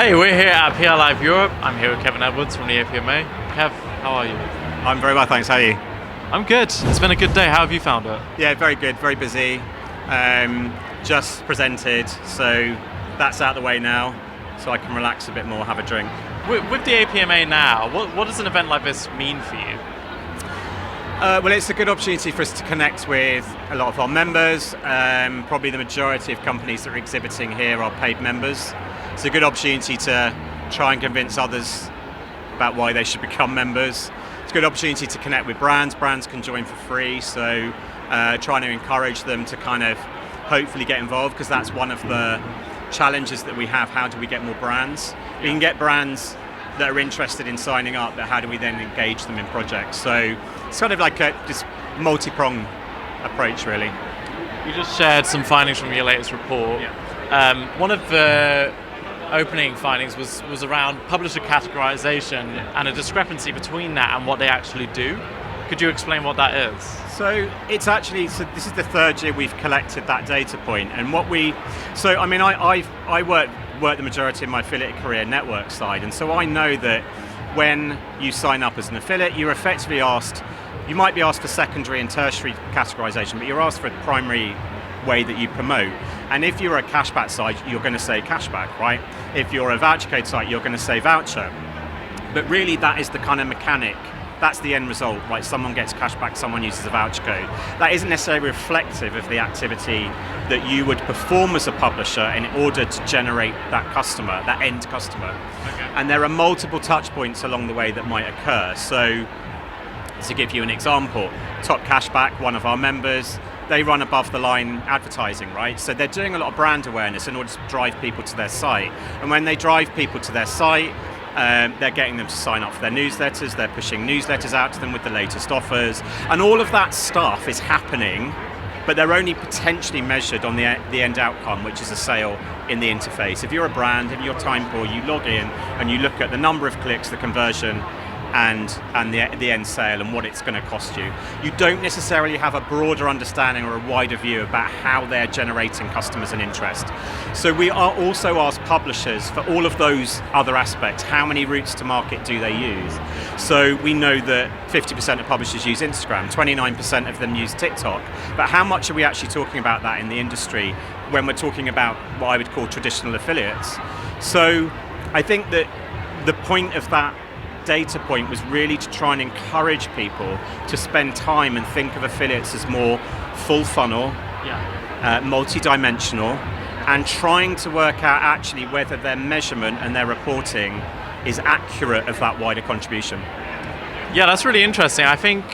Hey, we're here at PR Live Europe. I'm here with Kevin Edwards from the APMA. Kev, how are you? I'm very well, thanks. How are you? I'm good. It's been a good day. How have you found it? Yeah, very good, very busy. Just presented, so that's out the way now, so I can relax a bit more, have a drink. With the APMA now, what does an event like this mean for you? Well, it's a good opportunity for us to connect with a lot of our members. Probably the majority of companies that are exhibiting here are paid members. It's a good opportunity to try and convince others about why they should become members. It's a good opportunity to connect with brands. Brands can join for free, so trying to encourage them to kind of hopefully get involved, because that's one of the challenges that we have. How do we get more brands? We can get brands that are interested in signing up, but how do we then engage them in projects? So it's kind of like this multi-pronged approach, really. You just shared some findings from your latest report. Yeah. One of the opening findings was around publisher categorization and a discrepancy between that and what they actually do. Could you explain what that is? So it's actually, this is the third year we've collected that data point, and I work the majority of my affiliate career network side, and so I know that when you sign up as an affiliate, you're effectively asked, you might be asked for secondary and tertiary categorization, but you're asked for a primary way that you promote. And if you're a cashback site, you're going to say cashback, right? If you're a voucher code site, you're going to say voucher. But really that is the kind of mechanic. That's the end result, right? Someone gets cashback, someone uses a voucher code. That isn't necessarily reflective of the activity that you would perform as a publisher in order to generate that customer, that end customer. Okay. And there are multiple touch points along the way that might occur. So to give you an example, Top Cashback, one of our members, they run above the line advertising, right? So they're doing a lot of brand awareness in order to drive people to their site. And when they drive people to their site, they're getting them to sign up for their newsletters, they're pushing newsletters out to them with the latest offers, and all of that stuff is happening, but they're only potentially measured on the end outcome, which is a sale in the interface. If you're a brand, if you're time poor, you log in and you look at the number of clicks, the conversion, and the end sale and what it's going to cost you. You don't necessarily have a broader understanding or a wider view about how they're generating customers and interest. So we are also asked publishers for all of those other aspects. How many routes to market do they use? So we know that 50% of publishers use Instagram, 29% of them use TikTok, but how much are we actually talking about that in the industry when we're talking about what I would call traditional affiliates? So I think that the point of that data point was really to try and encourage people to spend time and think of affiliates as more full funnel, multi-dimensional, and trying to work out actually whether their measurement and their reporting is accurate of that wider contribution. Yeah, that's really interesting. I think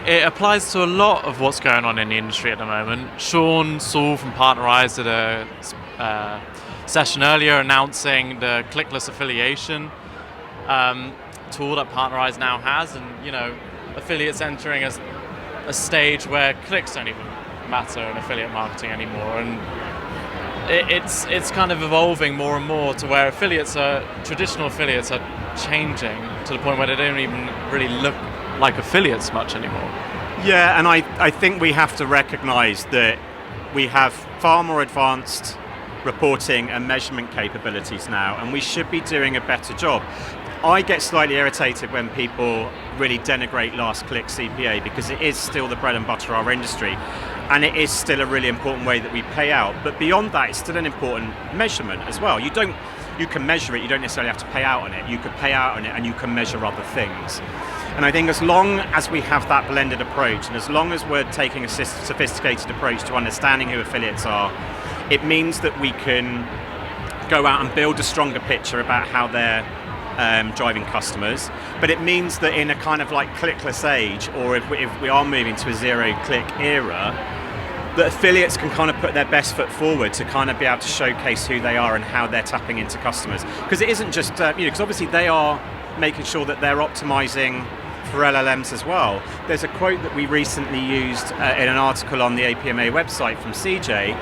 it applies to a lot of what's going on in the industry at the moment. Sean Saul from Partnerize did a session earlier announcing the clickless affiliation tool that Partnerize now has, and affiliates entering a stage where clicks don't even matter in affiliate marketing anymore, and it's kind of evolving more and more to where traditional affiliates are changing to the point where they don't even really look like affiliates much anymore. Yeah, and I think we have to recognize that we have far more advanced reporting and measurement capabilities now, and we should be doing a better job. I get slightly irritated when people really denigrate last click CPA, because it is still the bread and butter of our industry, and it is still a really important way that we pay out. But beyond that, it's still an important measurement as well. You can measure it, you don't necessarily have to pay out on it. You could pay out on it and you can measure other things. And I think as long as we have that blended approach, and as long as we're taking a sophisticated approach to understanding who affiliates are, it means that we can go out and build a stronger picture about how they're driving customers. But it means that in a kind of like clickless age, or if we are moving to a zero-click era, that affiliates can kind of put their best foot forward to kind of be able to showcase who they are and how they're tapping into customers. Because it isn't just, because obviously they are making sure that they're optimizing for LLMs as well. There's a quote that we recently used in an article on the APMA website from CJ,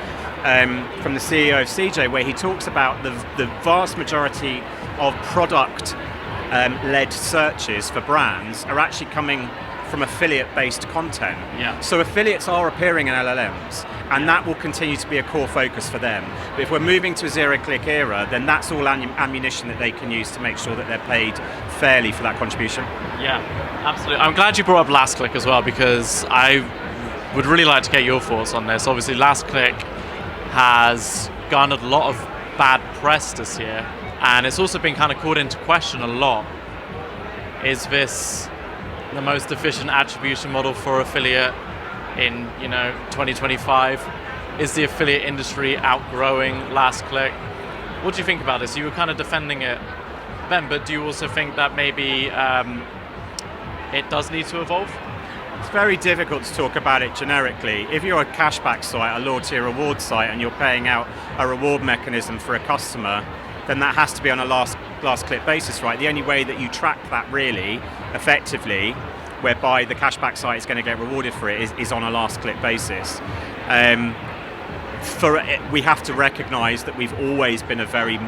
from the CEO of CJ, where he talks about the vast majority of product-led searches for brands are actually coming from affiliate-based content. Yeah. So affiliates are appearing in LLMs, and that will continue to be a core focus for them. But if we're moving to a zero-click era, then that's all ammunition that they can use to make sure that they're paid fairly for that contribution. Yeah, absolutely. I'm glad you brought up LastClick as well, because I would really like to get your thoughts on this. Obviously, LastClick has garnered a lot of bad press this year, and it's also been kind of called into question a lot. Is this the most efficient attribution model for affiliate in 2025? Is the affiliate industry outgrowing LastClick? What do you think about this? You were kind of defending it, Ben, but do you also think that maybe it does need to evolve? It's very difficult to talk about it generically. If you're a cashback site, a loyalty reward site, and you're paying out a reward mechanism for a customer, then that has to be on a last click basis, right? The only way that you track that really effectively, whereby the cashback site is going to get rewarded for it, is on a last click basis. We have to recognise that we've always been a very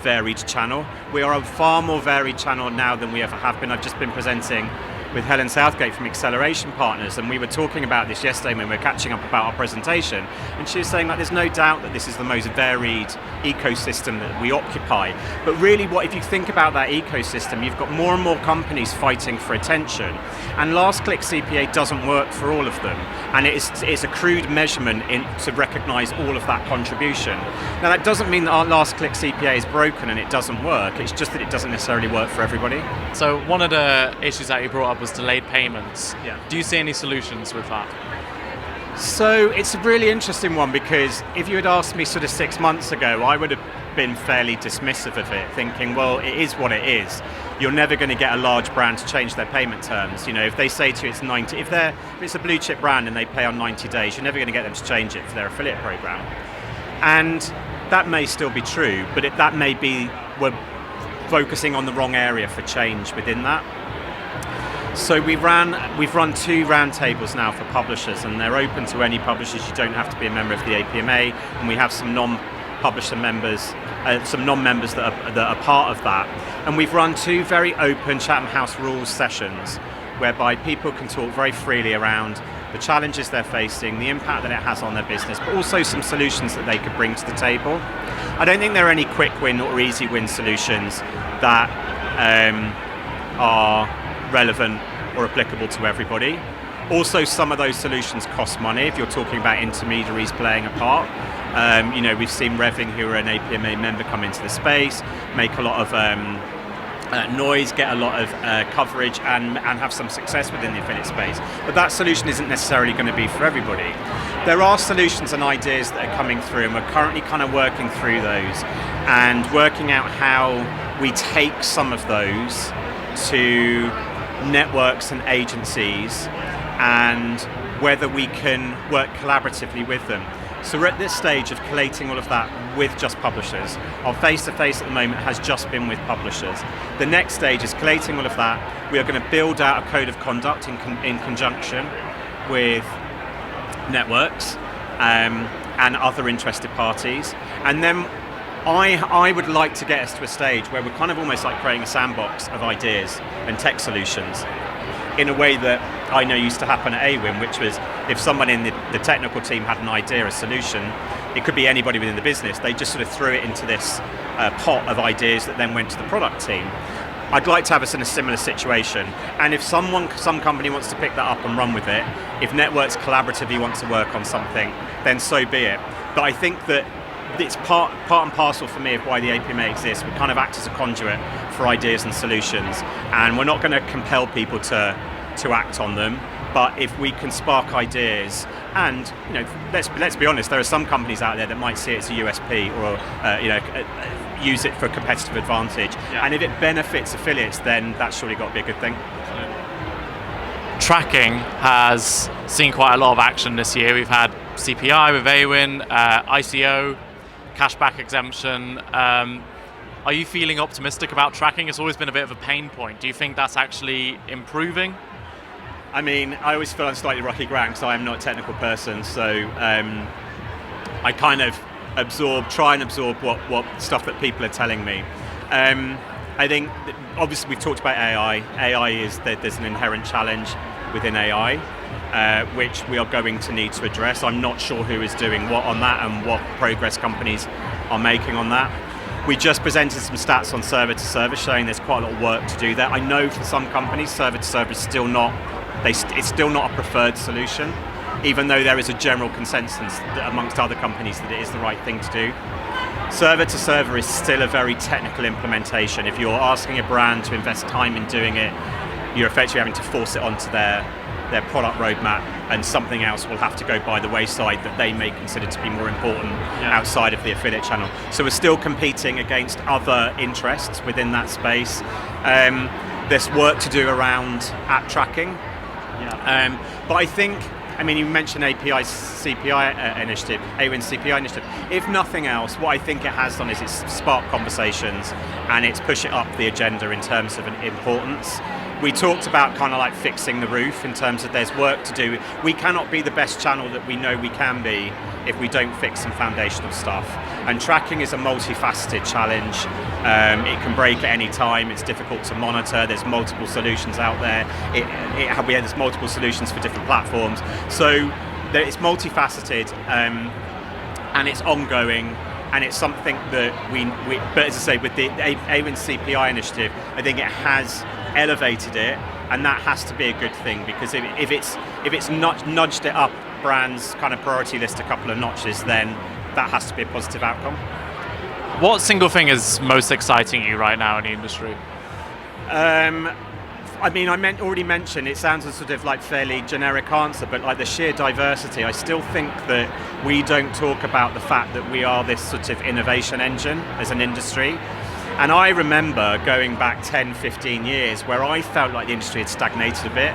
varied channel. We are a far more varied channel now than we ever have been. I've just been presenting with Helen Southgate from Acceleration Partners, and we were talking about this yesterday when we were catching up about our presentation, and she was saying that there's no doubt that this is the most varied ecosystem that we occupy. But really, if you think about that ecosystem, you've got more and more companies fighting for attention, and last click CPA doesn't work for all of them, and it's a crude measurement to recognise all of that contribution. Now that doesn't mean that our last click CPA is broken and it doesn't work, it's just that it doesn't necessarily work for everybody. So one of the issues that you brought up was delayed payments. Yeah. Do you see any solutions with that? So it's a really interesting one, because if you had asked me sort of 6 months ago, I would have been fairly dismissive of it, thinking, well, it is what it is. You're never going to get a large brand to change their payment terms. If they say to you it's 90, if it's a blue chip brand and they pay on 90 days, you're never going to get them to change it for their affiliate program. And that may still be true, but that may be we're focusing on the wrong area for change within that. So we've run 2 roundtables now for publishers, and they're open to any publishers. You don't have to be a member of the APMA, and we have some non-publisher members, some non-members that are part of that. And we've run 2 very open Chatham House rules sessions, whereby people can talk very freely around the challenges they're facing, the impact that it has on their business, but also some solutions that they could bring to the table. I don't think there are any quick win or easy win solutions that are relevant or applicable to everybody. Also, some of those solutions cost money if you're talking about intermediaries playing a part. We've seen Reving, who are an APMA member, come into the space, make a lot of noise, get a lot of coverage, and have some success within the affiliate space. But that solution isn't necessarily going to be for everybody. There are solutions and ideas that are coming through, and we're currently kind of working through those and working out how we take some of those to networks and agencies, and whether we can work collaboratively with them. So we're at this stage of collating all of that with just publishers. Our face-to-face at the moment has just been with publishers. The next stage is collating all of that. We are going to build out a code of conduct in conjunction with networks and other interested parties. And then I would like to get us to a stage where we're kind of almost like creating a sandbox of ideas and tech solutions in a way that I know used to happen at AWIN, which was if someone in the technical team had an idea, a solution, it could be anybody within the business, they just sort of threw it into this pot of ideas that then went to the product team. I'd like to have us in a similar situation, and if some company wants to pick that up and run with it, if networks collaboratively want to work on something, then so be it. But I think that it's part and parcel for me of why the APMA exists. We kind of act as a conduit for ideas and solutions, and we're not going to compel people to act on them. But if we can spark ideas, and let's be honest, there are some companies out there that might see it as a USP or use it for competitive advantage. Yeah. And if it benefits affiliates, then that's surely got to be a good thing. Tracking has seen quite a lot of action this year. We've had CPI with AWIN, ICO, cashback exemption. Are you feeling optimistic about tracking? It's always been a bit of a pain point. Do you think that's actually improving? I mean, I always feel on slightly rocky ground because I am not a technical person, so I kind of try and absorb what stuff that people are telling me. I think, obviously we've talked about AI. AI there's an inherent challenge within AI, which we are going to need to address. I'm not sure who is doing what on that and what progress companies are making on that. We just presented some stats on server to server showing there's quite a lot of work to do there. I know for some companies server to server is still not, it's still not a preferred solution, even though there is a general consensus amongst other companies that it is the right thing to do. Server to server is still a very technical implementation. If you're asking a brand to invest time in doing it, you're effectively having to force it onto their product roadmap, and something else will have to go by the wayside that they may consider to be more important outside of the affiliate channel. So we're still competing against other interests within that space. There's work to do around app tracking. But I think, I mean, you mentioned API CPI initiative, AWIN CPI initiative. If nothing else, what I think it has done is it's sparked conversations and it's pushed it up the agenda in terms of an importance. We talked about kind of like fixing the roof in terms of there's work to do. We cannot be the best channel that we know we can be if we don't fix some foundational stuff. And tracking is a multifaceted challenge. It can break at any time. It's difficult to monitor. There's multiple solutions out there. There's multiple solutions for different platforms. So it's multifaceted and it's ongoing. And it's something that but as I say, with the AWIN CPI initiative, I think it has elevated it, and that has to be a good thing, because if it's not nudged it up brands' kind of priority list a couple of notches, then that has to be a positive outcome. What single thing is most exciting you right now in the industry? I mean, already mentioned, it sounds a sort of like fairly generic answer, but like the sheer diversity, I still think that we don't talk about the fact that we are this sort of innovation engine as an industry. And I remember going back 10, 15 years where I felt like the industry had stagnated a bit.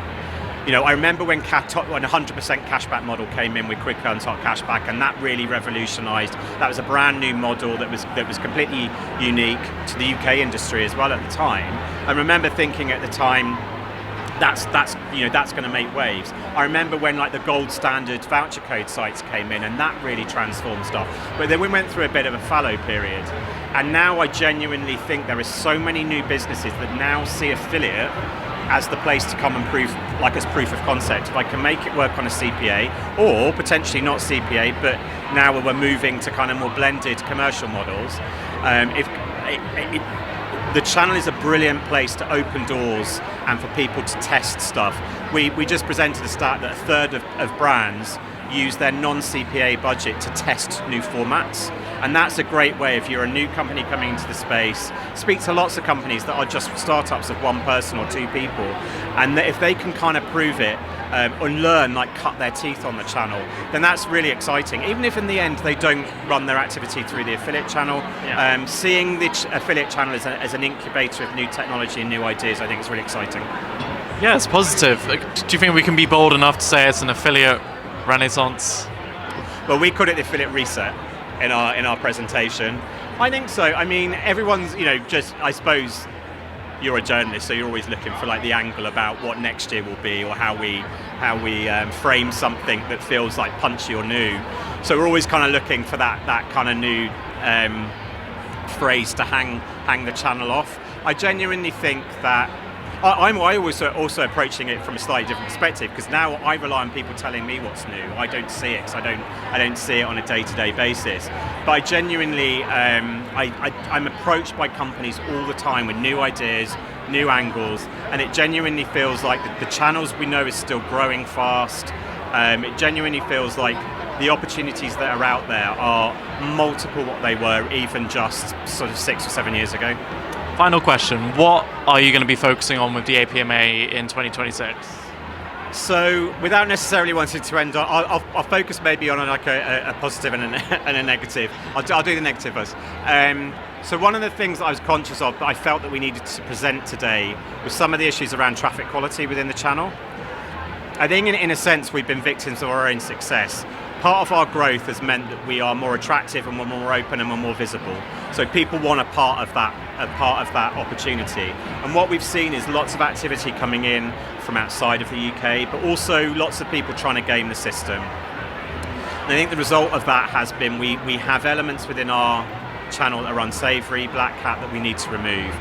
You know, I remember when 100% cashback model came in with quick earn top cashback, and that really revolutionised. That was a brand new model that was completely unique to the UK industry as well at the time. I remember thinking at the time, that's going to make waves. I remember when like the gold standard voucher code sites came in, and that really transformed stuff. But then we went through a bit of a fallow period, and now I genuinely think there are so many new businesses that now see affiliate as the place to come and prove, like as proof of concept. If I can make it work on a CPA, or potentially not CPA, but now we're moving to kind of more blended commercial models. The channel is a brilliant place to open doors and for people to test stuff. We just presented a stat that a third of brands use their non-CPA budget to test new formats. And that's a great way if you're a new company coming into the space. Speak to lots of companies that are just startups of one person or two people. And if they can kind of prove it and learn, like cut their teeth on the channel, then that's really exciting. Even if in the end they don't run their activity through the affiliate channel, seeing the affiliate channel as an incubator of new technology and new ideas, I think is really exciting. Yeah, it's positive. Do you think we can be bold enough to say it's an affiliate renaissance? Well, we call it the affiliate reset in our presentation. I think so. I mean, everyone's, just, I suppose you're a journalist, so you're always looking for like the angle about what next year will be, or how we frame something that feels like punchy or new. So we're always kind of looking for that kind of new phrase to hang the channel off. I genuinely think that I'm always also approaching it from a slightly different perspective, because now I rely on people telling me what's new. I don't see it, because I don't see it on a day-to-day basis. But I genuinely, I'm approached by companies all the time with new ideas, new angles, and it genuinely feels like the channels we know is still growing fast. It genuinely feels like the opportunities that are out there are multiple what they were even just sort of 6 or 7 years ago. Final question, what are you going to be focusing on with the APMA in 2026? So, without necessarily wanting to end on, I'll focus maybe on like a positive and a negative. I'll do the negative first. So one of the things that I was conscious of that I felt that we needed to present today was some of the issues around traffic quality within the channel. I think in a sense we've been victims of our own success. Part of our growth has meant that we are more attractive and we're more open and we're more visible. So people want a part of that opportunity. And what we've seen is lots of activity coming in from outside of the UK, but also lots of people trying to game the system. And I think the result of that has been we have elements within our channel that are unsavoury, black hat, that we need to remove.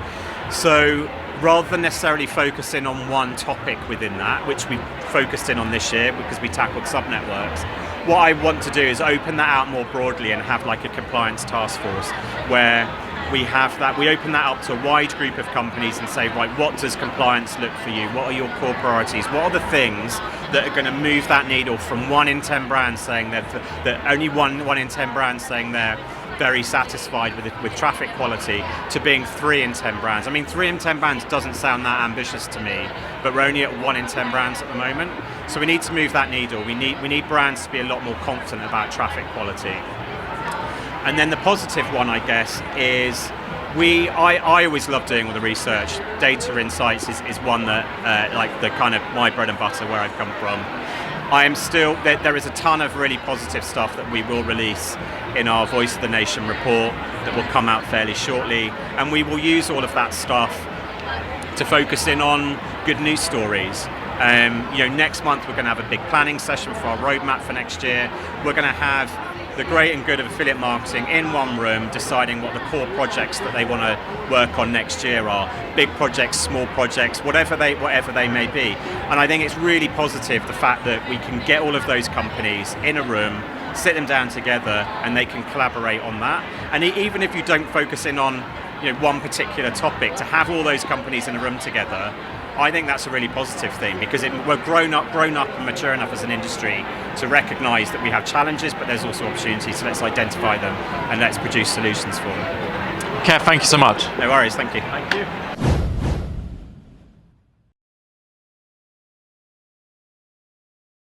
So rather than necessarily focusing on one topic within that, which we focused in on this year because we tackled subnetworks, what I want to do is open that out more broadly and have like a compliance task force where we open that up to a wide group of companies and say, right, what does compliance look for you? What are your core priorities? What are the things that are going to move that needle from 1 in 10 brands saying that only one in 10 brands saying they're very satisfied with traffic quality, to being 3 in 10 brands. I mean, 3 in 10 brands doesn't sound that ambitious to me, but we're only at 1 in 10 brands at the moment. So we need to move that needle. We need brands to be a lot more confident about traffic quality. And then the positive one, I guess, is I always love doing all the research. Data insights is one that, like the kind of my bread and butter where I've come from. There is a ton of really positive stuff that we will release in our Voice of the Nation report that will come out fairly shortly. And we will use all of that stuff to focus in on good news stories. Next month we're going to have a big planning session for our roadmap for next year. We're going to have the great and good of affiliate marketing in one room, deciding what the core projects that they want to work on next year are. Big projects, small projects, whatever they may be. And I think it's really positive the fact that we can get all of those companies in a room, sit them down together, and they can collaborate on that. And even if you don't focus in on one particular topic, to have all those companies in a room together, I think that's a really positive thing, because we're grown up and mature enough as an industry to recognise that we have challenges, but there's also opportunities. So let's identify them and let's produce solutions for them. Kev, thank you so much. No worries, thank you. Thank you.